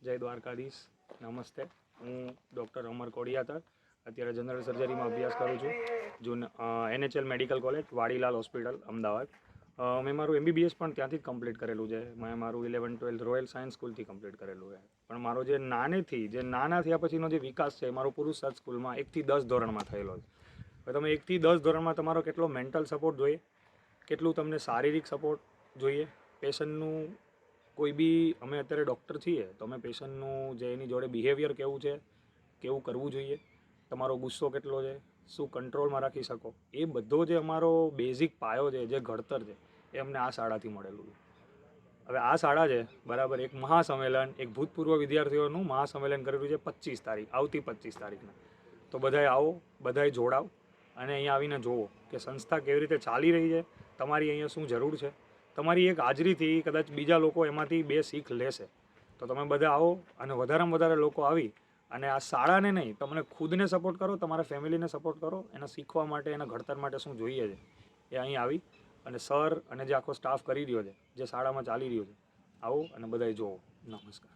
જય દ્વારકાધીશ. નમસ્તે. હું ડૉક્ટર અમર કોડિયાતર અત્યારે જનરલ સર્જરીમાં અભ્યાસ કરું છું NHL medical college Vadilal hospital Ahmedabad. મેં મારું MBBS પણ ત્યાંથી જ કમ્પ્લીટ કરેલું છે. મેં મારું 11-12 રોયલ સાયન્સ સ્કૂલથી કમ્પ્લીટ કરેલું છે. પણ મારો જે નાના થયા પછીનો જે વિકાસ છે એ મારો પુરુષાર્થ સ્કૂલમાં 1 થી 10 ધોરણમાં થયેલો છે. હવે તમે 1 થી 10 ધોરણમાં તમારો કેટલો મેન્ટલ સપોર્ટ જોઈએ, કેટલું તમને શારીરિક સપોર્ટ જોઈએ, પેશન્ટનું કોઈ બી અમે અત્યારે ડૉક્ટર છીએ તો અમે પેશન્ટનું જે એની જોડે બિહેવિયર કેવું છે, કેવું કરવું જોઈએ, તમારો ગુસ્સો કેટલો છે, શું કંટ્રોલમાં રાખી શકો, એ બધો જે અમારો બેઝિક પાયો છે, જે ઘડતર છે એ અમને આ શાળાથી મળેલું છે. હવે આ શાળા છે બરાબર એક મહાસંમેલન, એક ભૂતપૂર્વ વિદ્યાર્થીઓનું મહાસંમેલન કરેલું છે 25 તારીખ, આવતી 25 તારીખના. તો બધાએ આવો, બધાએ જોડાવ અને અહીંયા આવીને જુઓ કે સંસ્થા કેવી રીતે ચાલી રહી છે, તમારી અહીંયા શું જરૂર છે. તમારી એક હાજરીથી કદાચ બીજા લોકો એમાંથી 2 શીખ લેશે. તો તમે બધા આવો અને વધારેમાં વધારે લોકો આવી અને આ શાળાને નહીં, તમને ખુદને સપોર્ટ કરો, તમારા ફેમિલીને સપોર્ટ કરો, એને શીખવા માટે, એના ઘડતર માટે શું જોઈએ છે એ અહીં આવી અને સર અને જે આખો સ્ટાફ કરી રહ્યો છે, જે શાળામાં ચાલી રહ્યો છે, આવો અને બધાએ જુઓ.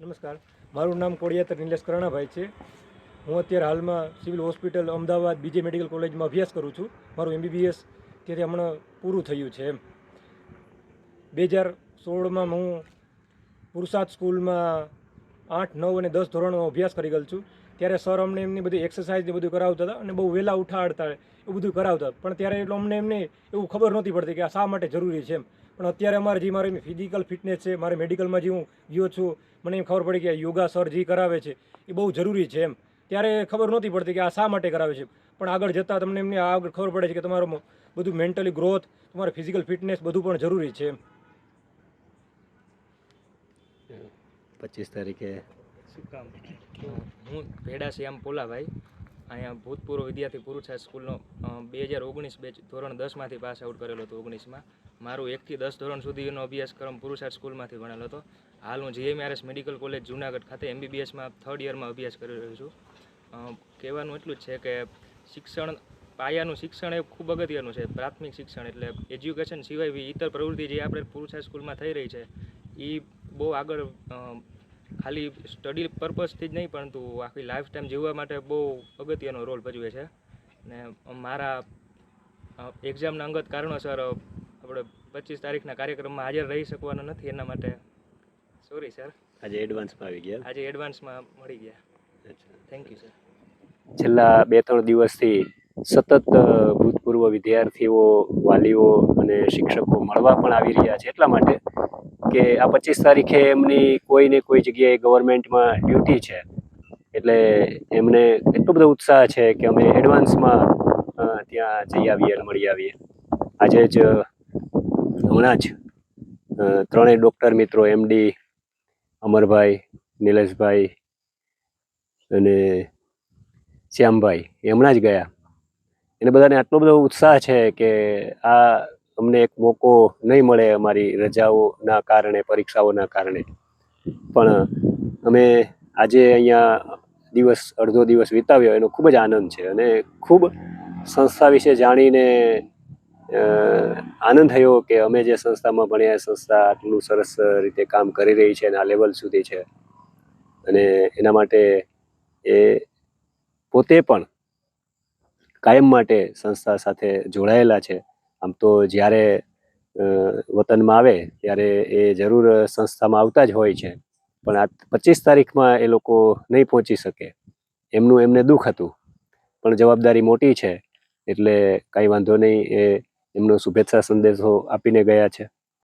નમસ્કાર. મારું નામ કોડિયાતર નિલેશ કરણાભાઈ છે. હું અત્યારે હાલમાં civil hospital Ahmedabad BJ medical કોલેજમાં અભ્યાસ કરું છું. મારું MBBS ત્યારે હમણાં પૂરું થયું છે. 2016માં હું પુરુષાર્થ સ્કૂલમાં 8, 9 અને 10 ધોરણનો અભ્યાસ કરી ગયેલ છું. ત્યારે સર અમને એમની બધી એક્સરસાઇઝ બધું કરાવતા હતા અને બહુ વહેલા ઉઠાડતા એવું બધું કરાવતા. પણ ત્યારે એટલું અમને એવું ખબર નહોતી પડતી કે આ શા માટે જરૂરી છે એમ. પણ અત્યારે મારી ફિઝિકલ ફિટનેસ છે, મારે મેડિકલમાં જે હું ગયો છું, મને એમ ખબર પડી કે યોગા સર જે કરાવે છે એ બહુ જરૂરી છે એમ. ત્યારે ખબર નહોતી પડતી કે આ શા માટે કરાવે છે. પણ આગળ જતાં તમને એમની આગળ ખબર પડે છે કે તમારું બધું મેન્ટલી ગ્રોથ, તમારે ફિઝિકલ ફિટનેસ બધું પણ જરૂરી છે એમ. 25 તારીખે હું ભેડા શ્યામ પોલાભાઈ, અહીંયા ભૂતપૂર્વ વિદ્યાર્થી પુરુષાર્થ સ્કૂલનો 2019 બેચ ધોરણ 10માંથી પાસ આઉટ કરેલો હતો. 19માં મારું 1 થી 10 ધોરણ સુધીનો અભ્યાસક્રમ પુરુષાર્થ સ્કૂલમાંથી ભણેલો હતો. હાલ હું GMRS મેડિકલ કોલેજ જુનાગઢ ખાતે MBBSમાં 3rd યરમાં અભ્યાસ કરી રહ્યો છું. કહેવાનું એટલું જ છે કે પાયાનું શિક્ષણ એ ખૂબ અગત્યનું છે. પ્રાથમિક શિક્ષણ એટલે એજ્યુકેશન સિવાય બી ઇતર પ્રવૃત્તિ જે આપણે પુરુષાર્થ સ્કૂલમાં થઈ રહી છે એ બહુ આગળ ખાલી સ્ટડી પર્પઝથી જ નહીં પરંતુ આખી લાઈફ ટાઈમ જીવવા માટે બહુ અગત્યનો રોલ ભજવે છે. ને મારા એક્ઝામના અંગત કારણોસર આપણે 25 તારીખના કાર્યક્રમમાં હાજર રહી શકવાના નથી, એના માટે સોરી સર. આજે એડવાન્સમાં આવી ગયા? આજે એડવાન્સમાં મળી ગયા. Thank you sir. છેલ્લા 2-3 દિવસથી સતત ભૂતપૂર્વ વિદ્યાર્થીઓ, વાલીઓ અને શિક્ષકો મળવા પણ આવી રહ્યા છે. એટલા માટે કે આ 25 તારીખે એમની કોઈ ને કોઈ જગ્યાએ ગવર્મેન્ટમાં ડ્યુટી છે. એટલે એમને એટલો બધો ઉત્સાહ છે કે અમે એડવાન્સમાં ત્યાં જઈ આવીએ અને મળી આવીએ. આજે જ હમણાં જ 3 ડૉક્ટર મિત્રો MD અમરભાઈ, નિલેશભાઈ અને શ્યામભાઈ એ હમણાં જ ગયા. એને બધાને આટલો બધો ઉત્સાહ છે કે આ અમને એક મોકો નહીં મળે અમારી રજાઓના કારણે, પરીક્ષાઓના કારણે, પણ અમે આજે અહીંયા અડધો દિવસ વિતાવ્યો એનો ખૂબ જ આનંદ છે. અને ખૂબ સંસ્થા વિશે જાણીને આનંદ થયો કે અમે જે સંસ્થામાં ભણ્યા સંસ્થા આટલું સરસ રીતે કામ કરી રહી છે અને આ લેવલ સુધી છે. અને એના માટે એ પોતે પણ કાયમ માટે સંસ્થા સાથે જોડાયેલા છે. આમ તો જ્યારે વતનમાં આવે ત્યારે એ જરૂર સંસ્થામાં આવતા જ હોય છે, પણ આ 25 તારીખમાં એ લોકો નહીં પહોંચી શકે. એમને દુઃખ હતું, પણ જવાબદારી મોટી છે એટલે કાંઈ વાંધો નહીં, એ એમનો શુભેચ્છા સંદેશો આપીને ગયા છે.